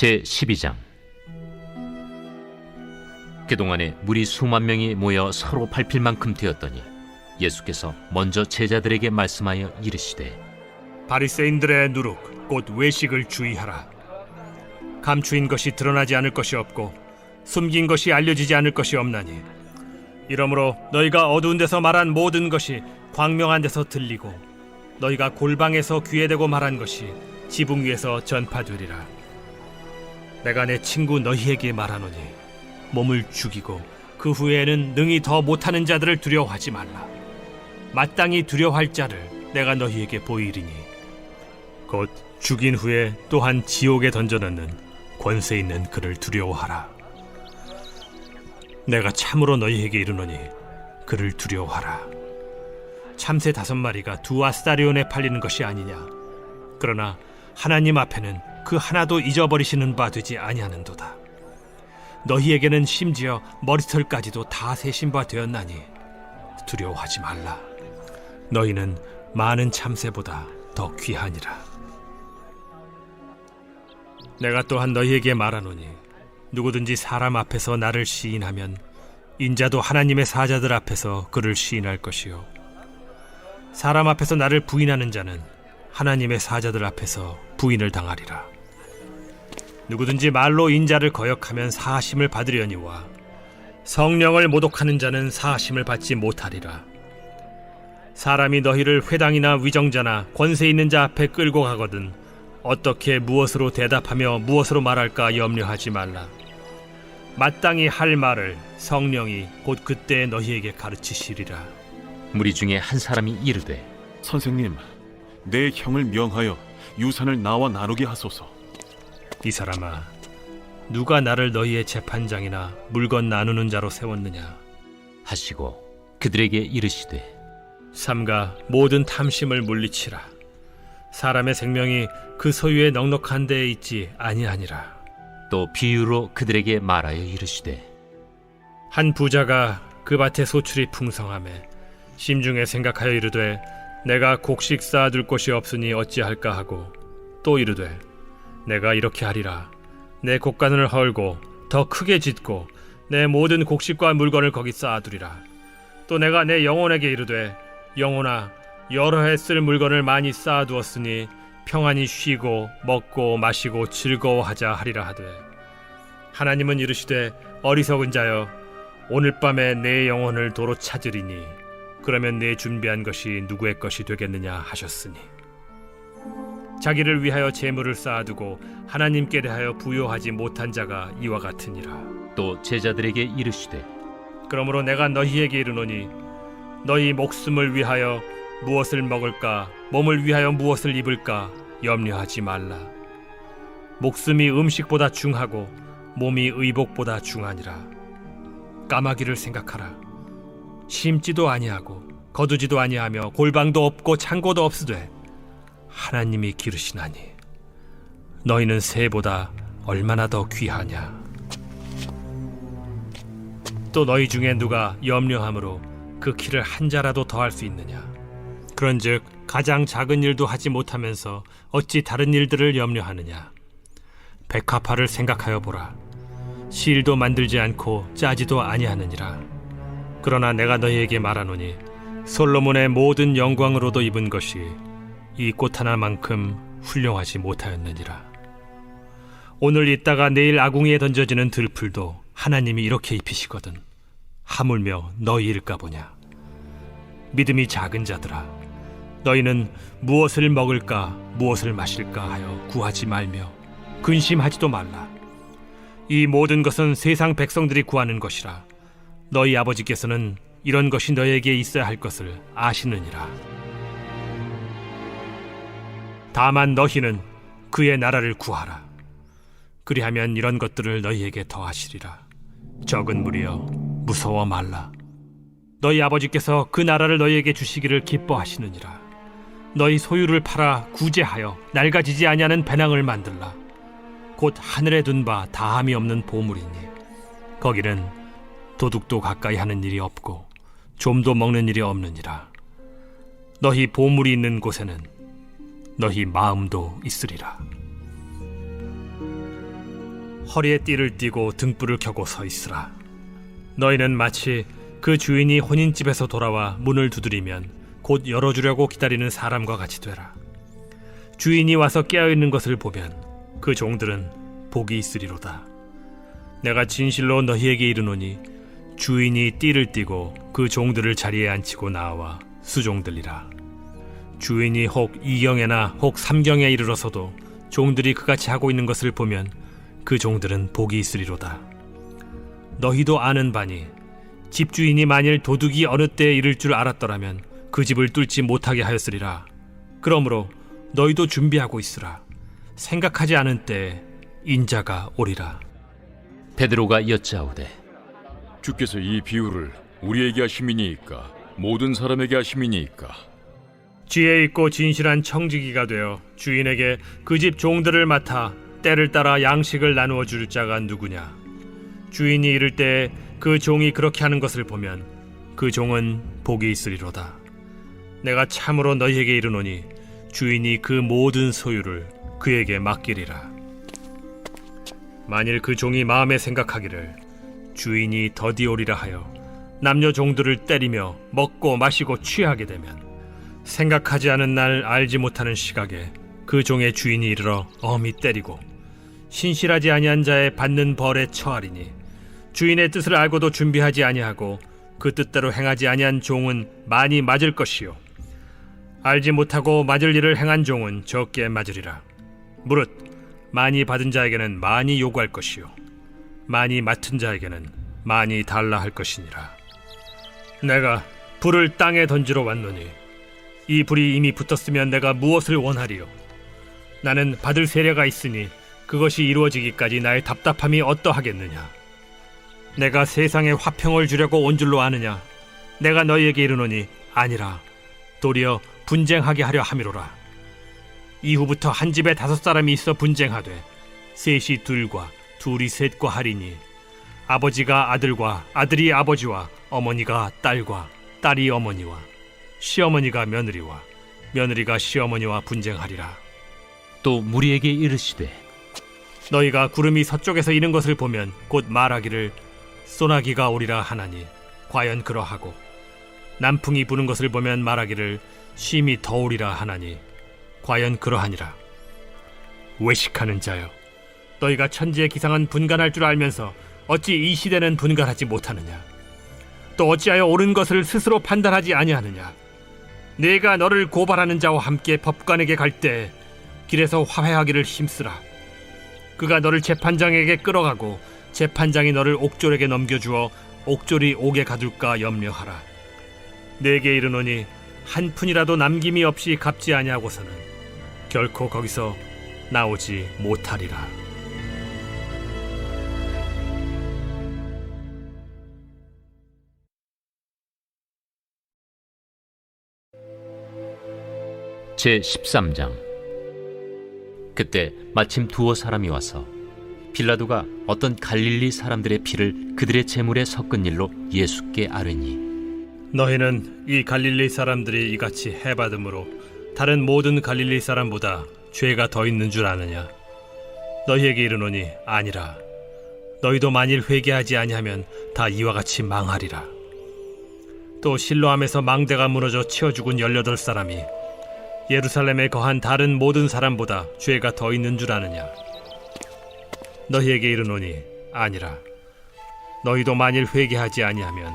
제12장. 그동안에 무리 수만 명이 모여 서로 밟힐 만큼 되었더니 예수께서 먼저 제자들에게 말씀하여 이르시되, 바리새인들의 누룩 곧 외식을 주의하라. 감추인 것이 드러나지 않을 것이 없고 숨긴 것이 알려지지 않을 것이 없나니, 이러므로 너희가 어두운 데서 말한 모든 것이 광명한 데서 들리고 너희가 골방에서 귀에 대고 말한 것이 지붕 위에서 전파되리라. 내가 내 친구 너희에게 말하노니 몸을 죽이고 그 후에는 능히 더 못하는 자들을 두려워하지 말라. 마땅히 두려워할 자를 내가 너희에게 보이리니 곧 죽인 후에 또한 지옥에 던져넣는 권세 있는 그를 두려워하라. 내가 참으로 너희에게 이르노니 그를 두려워하라. 참새 5마리가 2아스타리온에 팔리는 것이 아니냐. 그러나 하나님 앞에는 그 하나도 잊어버리시는 바 되지 아니하는도다. 너희에게는 심지어 머리털까지도 다 세신 바 되었나니 두려워하지 말라. 너희는 많은 참새보다 더 귀하니라. 내가 또한 너희에게 말하노니 누구든지 사람 앞에서 나를 시인하면 인자도 하나님의 사자들 앞에서 그를 시인할 것이요, 사람 앞에서 나를 부인하는 자는 하나님의 사자들 앞에서 부인을 당하리라. 누구든지 말로 인자를 거역하면 사하심을 받으려니와 성령을 모독하는 자는 사하심을 받지 못하리라. 사람이 너희를 회당이나 위정자나 권세 있는 자 앞에 끌고 가거든 어떻게 무엇으로 대답하며 무엇으로 말할까 염려하지 말라. 마땅히 할 말을 성령이 곧 그때 너희에게 가르치시리라. 무리 중에 한 사람이 이르되, 선생님, 내 형을 명하여 유산을 나와 나누게 하소서. 이 사람아, 누가 나를 너희의 재판장이나 물건 나누는 자로 세웠느냐 하시고 그들에게 이르시되, 삼가 모든 탐심을 물리치라. 사람의 생명이 그 소유의 넉넉한 데에 있지 아니하니라. 또 비유로 그들에게 말하여 이르시되, 한 부자가 그 밭에 소출이 풍성하매 심중에 생각하여 이르되, 내가 곡식 쌓아둘 곳이 없으니 어찌할까 하고, 또 이르되, 내가 이렇게 하리라. 내 곡간을 헐고 더 크게 짓고 내 모든 곡식과 물건을 거기 쌓아두리라. 또 내가 내 영혼에게 이르되, 영혼아, 여러 해 쓸 물건을 많이 쌓아두었으니 평안히 쉬고 먹고 마시고 즐거워하자 하리라 하되, 하나님은 이르시되, 어리석은 자여, 오늘 밤에 내 영혼을 도로 찾으리니 그러면 내 준비한 것이 누구의 것이 되겠느냐 하셨으니, 자기를 위하여 재물을 쌓아두고 하나님께 대하여 부요하지 못한 자가 이와 같으니라. 또 제자들에게 이르시되, 그러므로 내가 너희에게 이르노니 너희 목숨을 위하여 무엇을 먹을까, 몸을 위하여 무엇을 입을까 염려하지 말라. 목숨이 음식보다 중하고 몸이 의복보다 중하니라. 까마귀를 생각하라. 심지도 아니하고 거두지도 아니하며 골방도 없고 창고도 없으되 하나님이 기르시나니 너희는 새보다 얼마나 더 귀하냐. 또 너희 중에 누가 염려함으로 그 키를 한 자라도 더할 수 있느냐. 그런즉 가장 작은 일도 하지 못하면서 어찌 다른 일들을 염려하느냐. 백합화를 생각하여 보라. 실도 만들지 않고 짜지도 아니하느니라. 그러나 내가 너희에게 말하노니 솔로몬의 모든 영광으로도 입은 것이 이 꽃 하나만큼 훌륭하지 못하였느니라. 오늘 있다가 내일 아궁이에 던져지는 들풀도 하나님이 이렇게 입히시거든 하물며 너희일까 보냐. 믿음이 작은 자들아, 너희는 무엇을 먹을까 무엇을 마실까 하여 구하지 말며 근심하지도 말라. 이 모든 것은 세상 백성들이 구하는 것이라. 너희 아버지께서는 이런 것이 너희에게 있어야 할 것을 아시느니라. 다만 너희는 그의 나라를 구하라. 그리하면 이런 것들을 너희에게 더하시리라. 적은 무리여, 무서워 말라. 너희 아버지께서 그 나라를 너희에게 주시기를 기뻐하시느니라. 너희 소유를 팔아 구제하여 낡아지지 아니하는 배낭을 만들라. 곧 하늘에 둔 바 다함이 없는 보물이니 거기는 도둑도 가까이 하는 일이 없고 좀도 먹는 일이 없느니라. 너희 보물이 있는 곳에는 너희 마음도 있으리라. 허리에 띠를 띠고 등불을 켜고 서 있으라. 너희는 마치 그 주인이 혼인집에서 돌아와 문을 두드리면 곧 열어주려고 기다리는 사람과 같이 되라. 주인이 와서 깨어있는 것을 보면 그 종들은 복이 있으리로다. 내가 진실로 너희에게 이르노니 주인이 띠를 띠고 그 종들을 자리에 앉히고 나와 수종들리라. 주인이 혹 2경에나 혹 3경에 이르러서도 종들이 그같이 하고 있는 것을 보면 그 종들은 복이 있으리로다. 너희도 아는 바니 집주인이 만일 도둑이 어느 때에 이를 줄 알았더라면 그 집을 뚫지 못하게 하였으리라. 그러므로 너희도 준비하고 있으라. 생각하지 않은 때에 인자가 오리라. 베드로가 여짜오되 주께서 이 비유를 우리에게 하심이니이까 모든 사람에게 하심이니이까? 지혜 있고 진실한 청지기가 되어 주인에게 그 집 종들을 맡아 때를 따라 양식을 나누어 줄 자가 누구냐? 주인이 이를 때에 그 종이 그렇게 하는 것을 보면 그 종은 복이 있으리로다. 내가 참으로 너희에게 이르노니 주인이 그 모든 소유를 그에게 맡기리라. 만일 그 종이 마음에 생각하기를 주인이 더디 오리라 하여 남녀 종들을 때리며 먹고 마시고 취하게 되면 생각하지 않은 날 알지 못하는 시각에 그 종의 주인이 이르러 엄히 때리고 신실하지 아니한 자의 받는 벌에 처하리니 주인의 뜻을 알고도 준비하지 아니하고 그 뜻대로 행하지 아니한 종은 많이 맞을 것이요 알지 못하고 맞을 일을 행한 종은 적게 맞으리라. 무릇 많이 받은 자에게는 많이 요구할 것이요 많이 맡은 자에게는 많이 달라 할 것이니라. 내가 불을 땅에 던지러 왔노니 이 불이 이미 붙었으면 내가 무엇을 원하리요? 나는 받을 세례가 있으니 그것이 이루어지기까지 나의 답답함이 어떠하겠느냐? 내가 세상에 화평을 주려고 온 줄로 아느냐? 내가 너희에게 이르노니 아니라 도리어 분쟁하게 하려 함이로라. 이후부터 한 집에 5사람이 있어 분쟁하되 셋이 둘과 둘이 셋과 하리니 아버지가 아들과 아들이 아버지와 어머니가 딸과 딸이 어머니와 시어머니가 며느리와 며느리가 시어머니와 분쟁하리라. 또 무리에게 이르시되 너희가 구름이 서쪽에서 이는 것을 보면 곧 말하기를 소나기가 오리라 하나니 과연 그러하고 남풍이 부는 것을 보면 말하기를 심히 더우리라 하나니 과연 그러하니라. 외식하는 자여, 너희가 천지의 기상은 분간할 줄 알면서 어찌 이 시대는 분간하지 못하느냐? 또 어찌하여 옳은 것을 스스로 판단하지 아니하느냐? 내가 너를 고발하는 자와 함께 법관에게 갈 때 길에서 화해하기를 힘쓰라. 그가 너를 재판장에게 끌어가고 재판장이 너를 옥졸에게 넘겨주어 옥졸이 옥에 가둘까 염려하라. 내게 이르노니 한 푼이라도 남김이 없이 갚지 아니하고서는 결코 거기서 나오지 못하리라. 제13장. 그때 마침 두어 사람이 와서 빌라도가 어떤 갈릴리 사람들의 피를 그들의 제물에 섞은 일로 예수께 아뢰니 너희는 이 갈릴리 사람들이 이같이 해받음으로 다른 모든 갈릴리 사람보다 죄가 더 있는 줄 아느냐? 너희에게 이르노니 아니라. 너희도 만일 회개하지 아니하면 다 이와 같이 망하리라. 또 실로암에서 망대가 무너져 치어 죽은 18사람이 예루살렘에 거한 다른 모든 사람보다 죄가 더 있는 줄 아느냐? 너희에게 이르노니 아니라. 너희도 만일 회개하지 아니하면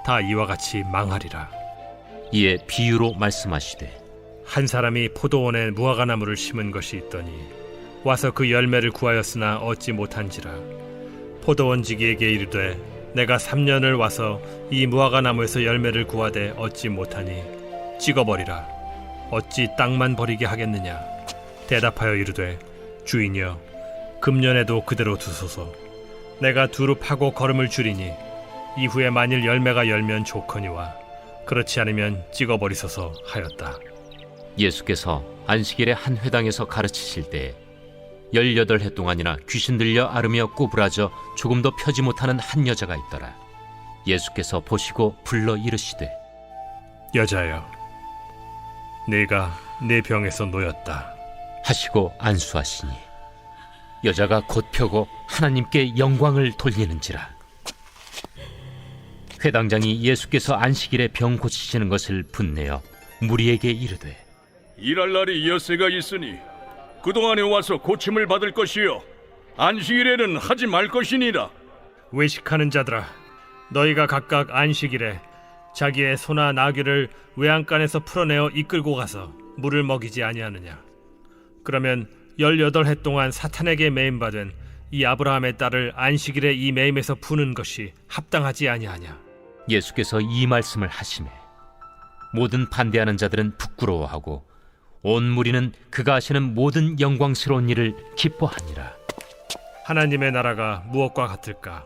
다 이와 같이 망하리라. 이에 비유로 말씀하시되 한 사람이 포도원에 무화과나무를 심은 것이 있더니 와서 그 열매를 구하였으나 얻지 못한지라. 포도원지기에게 이르되 내가 3년을 와서 이 무화과나무에서 열매를 구하되 얻지 못하니 찍어버리라. 어찌 땅만 버리게 하겠느냐? 대답하여 이르되 주인이여 금년에도 그대로 두소서. 내가 두루 파고 거름을 줄이니 이후에 만일 열매가 열면 좋거니와 그렇지 않으면 찍어버리소서 하였다. 예수께서 안식일에 한 회당에서 가르치실 때에 18해 동안이나 귀신 들려 앓으며 구부라져 조금도 펴지 못하는 한 여자가 있더라. 예수께서 보시고 불러 이르시되 여자여, 네가 내 병에서 놓였다 하시고 안수하시니 여자가 곧 펴고 하나님께 영광을 돌리는지라. 회당장이 예수께서 안식일에 병 고치시는 것을 분내어 무리에게 이르되 일할 날이 엿새가 있으니 그동안에 와서 고침을 받을 것이요 안식일에는 하지 말 것이니라. 외식하는 자들아, 너희가 각각 안식일에 자기의 소나 나귀를 외양간에서 풀어내어 이끌고 가서 물을 먹이지 아니하느냐? 그러면 18해 동안 사탄에게 매임받은 이 아브라함의 딸을 안식일에 이 매임에서 푸는 것이 합당하지 아니하냐? 예수께서 이 말씀을 하시매 모든 반대하는 자들은 부끄러워하고 온 무리는 그가 하시는 모든 영광스러운 일을 기뻐하니라. 하나님의 나라가 무엇과 같을까?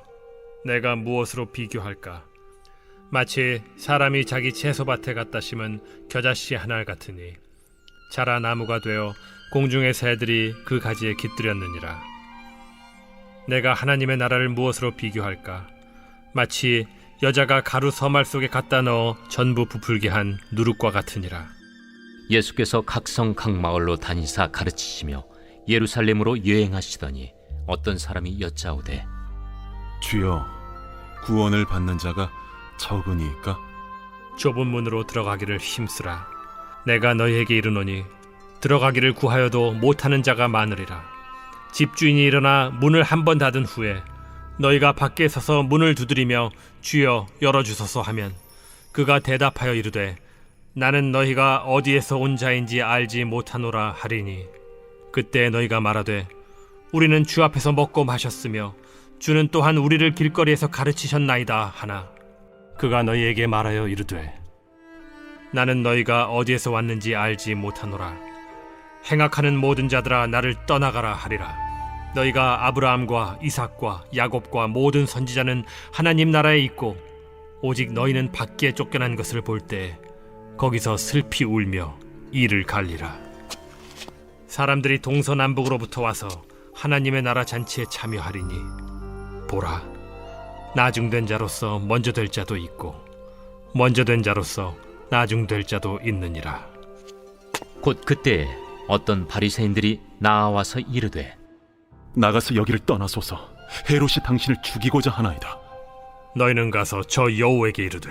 내가 무엇으로 비교할까? 마치 사람이 자기 채소밭에 갖다 심은 겨자씨 하나 같으니 자라 나무가 되어 공중의 새들이 그 가지에 깃들였느니라. 내가 하나님의 나라를 무엇으로 비교할까? 마치 여자가 가루 서말 속에 갖다 넣어 전부 부풀게 한 누룩과 같으니라. 예수께서 각성 각 마을로 다니사 가르치시며 예루살렘으로 여행하시더니 어떤 사람이 여짜오되 주여, 구원을 받는 자가 적으니까? 좁은 문으로 들어가기를 힘쓰라. 내가 너희에게 이르노니 들어가기를 구하여도 못하는 자가 많으리라. 집주인이 일어나 문을 한 번 닫은 후에 너희가 밖에 서서 문을 두드리며 주여 열어주소서 하면 그가 대답하여 이르되 나는 너희가 어디에서 온 자인지 알지 못하노라 하리니 그때 너희가 말하되 우리는 주 앞에서 먹고 마셨으며 주는 또한 우리를 길거리에서 가르치셨나이다 하나 그가 너희에게 말하여 이르되 나는 너희가 어디에서 왔는지 알지 못하노라. 행악하는 모든 자들아 나를 떠나가라 하리라. 너희가 아브라함과 이삭과 야곱과 모든 선지자는 하나님 나라에 있고 오직 너희는 밖에 쫓겨난 것을 볼 때 거기서 슬피 울며 이를 갈리라. 사람들이 동서남북으로부터 와서 하나님의 나라 잔치에 참여하리니 보라, 나중된 자로서 먼저 될 자도 있고 먼저 된 자로서 나중될 자도 있느니라. 곧 그때에 어떤 바리새인들이 나와서 이르되 나가서 여기를 떠나소서. 헤롯이 당신을 죽이고자 하나이다. 너희는 가서 저 여호에게 이르되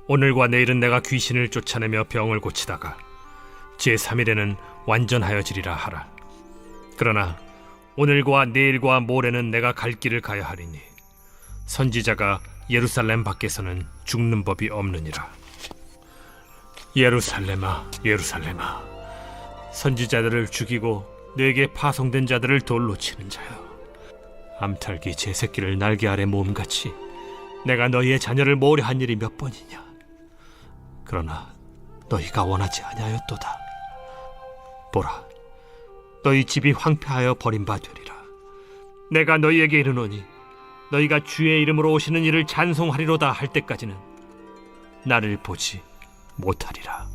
오늘과 내일은 내가 귀신을 쫓아내며 병을 고치다가 제3일에는 완전하여지리라 하라. 그러나 오늘과 내일과 모레는 내가 갈 길을 가야 하리니 선지자가 예루살렘 밖에서는 죽는 법이 없느니라. 예루살렘아, 예루살렘아, 선지자들을 죽이고 내게 파송된 자들을 돌로 치는 자여, 암탉이 제 새끼를 날개 아래 모음같이 내가 너희의 자녀를 모려한 일이 몇 번이냐? 그러나 너희가 원하지 아니하였도다. 보라, 너희 집이 황폐하여 버림받으리라. 내가 너희에게 이르노니 너희가 주의 이름으로 오시는 이를 찬송하리로다 할 때까지는 나를 보지 못하리라.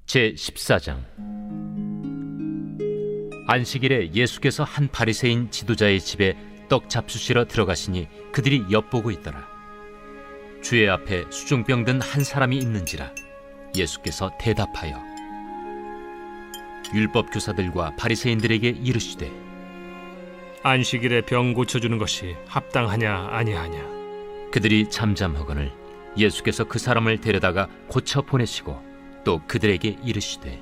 제14장. 안식일에 예수께서 한 바리새인 지도자의 집에 떡 잡수시러 들어가시니 그들이 엿보고 있더라. 주의 앞에 수중병 든 한 사람이 있는지라. 예수께서 대답하여 율법 교사들과 바리새인들에게 이르시되 안식일에 병 고쳐주는 것이 합당하냐 아니하냐? 그들이 잠잠하거늘 예수께서 그 사람을 데려다가 고쳐 보내시고 또 그들에게 이르시되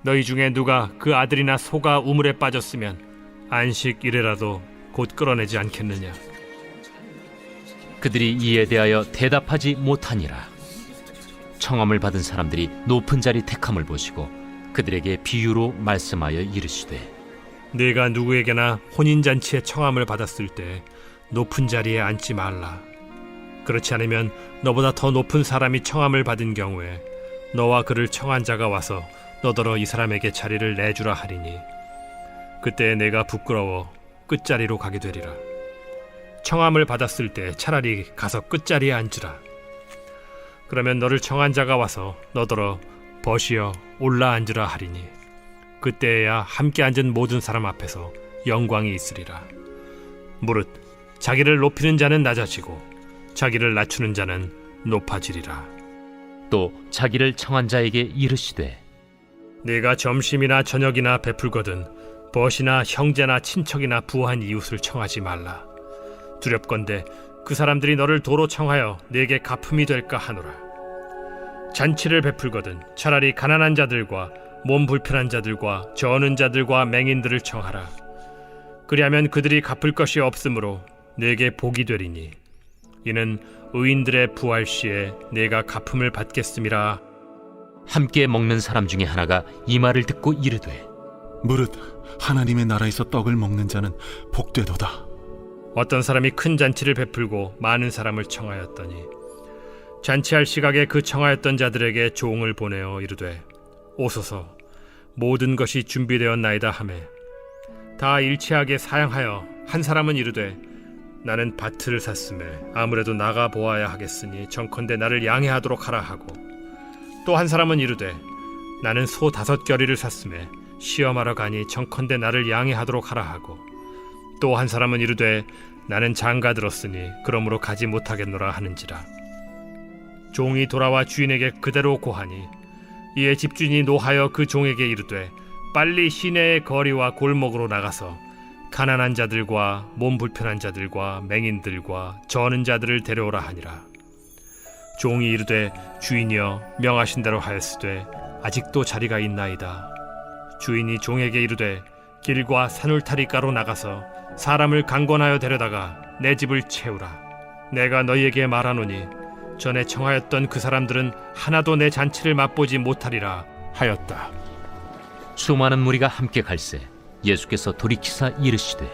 너희 중에 누가 그 아들이나 소가 우물에 빠졌으면 안식일에라도 곧 끌어내지 않겠느냐? 그들이 이에 대하여 대답하지 못하니라. 청함을 받은 사람들이 높은 자리 택함을 보시고 그들에게 비유로 말씀하여 이르시되 네가 누구에게나 혼인잔치에 청함을 받았을 때 높은 자리에 앉지 말라. 그렇지 않으면 너보다 더 높은 사람이 청함을 받은 경우에 너와 그를 청한 자가 와서 너더러 이 사람에게 자리를 내주라 하리니 그때 내가 부끄러워 끝자리로 가게 되리라. 청함을 받았을 때 차라리 가서 끝자리에 앉으라. 그러면 너를 청한 자가 와서 너더러 벗이어 올라 앉으라 하리니 그때야 함께 앉은 모든 사람 앞에서 영광이 있으리라. 무릇 자기를 높이는 자는 낮아지고 자기를 낮추는 자는 높아지리라. 또 자기를 청한 자에게 이르시되 네가 점심이나 저녁이나 베풀거든 벗이나 형제나 친척이나 부한 이웃을 청하지 말라. 두렵건대 그 사람들이 너를 도로 청하여 네게 갚음이 될까 하노라. 잔치를 베풀거든 차라리 가난한 자들과 몸 불편한 자들과 저는 자들과 맹인들을 청하라. 그리하면 그들이 갚을 것이 없으므로 네게 복이 되리니 이는 의인들의 부활 시에 네가 갚음을 받겠음이라. 함께 먹는 사람 중에 하나가 이 말을 듣고 이르되 무릇 하나님의 나라에서 떡을 먹는 자는 복되도다. 어떤 사람이 큰 잔치를 베풀고 많은 사람을 청하였더니 잔치할 시각에 그 청하였던 자들에게 종을 보내어 이르되 오소서 모든 것이 준비되었나이다 하매 다 일치하게 사양하여 한 사람은 이르되 나는 밭을 샀음에 아무래도 나가 보아야 하겠으니 정컨대 나를 양해하도록 하라 하고 또 한 사람은 이르되 나는 소 5겨리를 샀음에 시험하러 가니 정컨대 나를 양해하도록 하라 하고 또 한 사람은 이르되 나는 장가 들었으니 그러므로 가지 못하겠노라 하는지라. 종이 돌아와 주인에게 그대로 고하니 이에 집주인이 노하여 그 종에게 이르되 빨리 시내의 거리와 골목으로 나가서 가난한 자들과 몸 불편한 자들과 맹인들과 저는 자들을 데려오라 하니라. 종이 이르되 주인이여 명하신 대로 하였으되 아직도 자리가 있나이다. 주인이 종에게 이르되 길과 산울타리가로 나가서 사람을 강권하여 데려다가 내 집을 채우라. 내가 너희에게 말하노니 전에 청하였던 그 사람들은 하나도 내 잔치를 맛보지 못하리라 하였다. 수많은 무리가 함께 갈새 예수께서 돌이키사 이르시되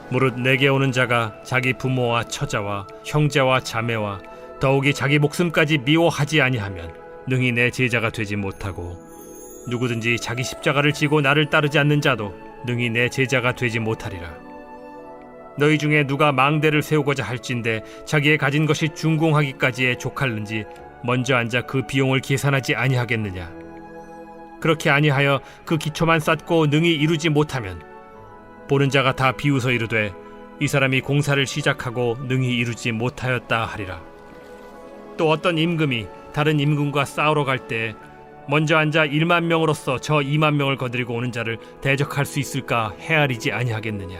무릇 내게 오는 자가 자기 부모와 처자와 형제와 자매와 더욱이 자기 목숨까지 미워하지 아니하면 능히 내 제자가 되지 못하고 누구든지 자기 십자가를 지고 나를 따르지 않는 자도 능히 내 제자가 되지 못하리라. 너희 중에 누가 망대를 세우고자 할진대 자기의 가진 것이 준공하기까지에 족할는지 먼저 앉아 그 비용을 계산하지 아니하겠느냐. 그렇게 아니하여 그 기초만 쌓고 능히 이루지 못하면 보는 자가 다 비웃어 이르되 이 사람이 공사를 시작하고 능히 이루지 못하였다 하리라. 또 어떤 임금이 다른 임금과 싸우러 갈 때 먼저 앉아 1만 명으로서 저 2만 명을 거느리고 오는 자를 대적할 수 있을까 헤아리지 아니하겠느냐.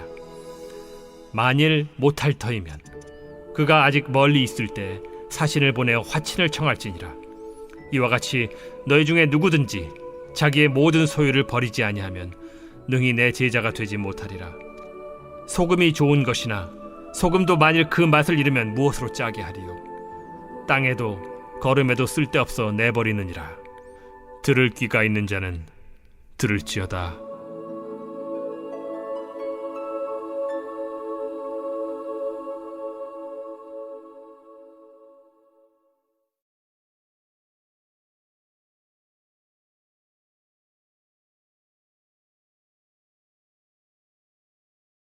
만일 못할 터이면 그가 아직 멀리 있을 때 사신을 보내어 화친을 청할지니라. 이와 같이 너희 중에 누구든지 자기의 모든 소유를 버리지 아니하면 능히 내 제자가 되지 못하리라. 소금이 좋은 것이나 소금도 만일 그 맛을 잃으면 무엇으로 짜게 하리요. 땅에도 거름에도 쓸데없어 내버리느니라. 들을 귀가 있는 자는 들을지어다.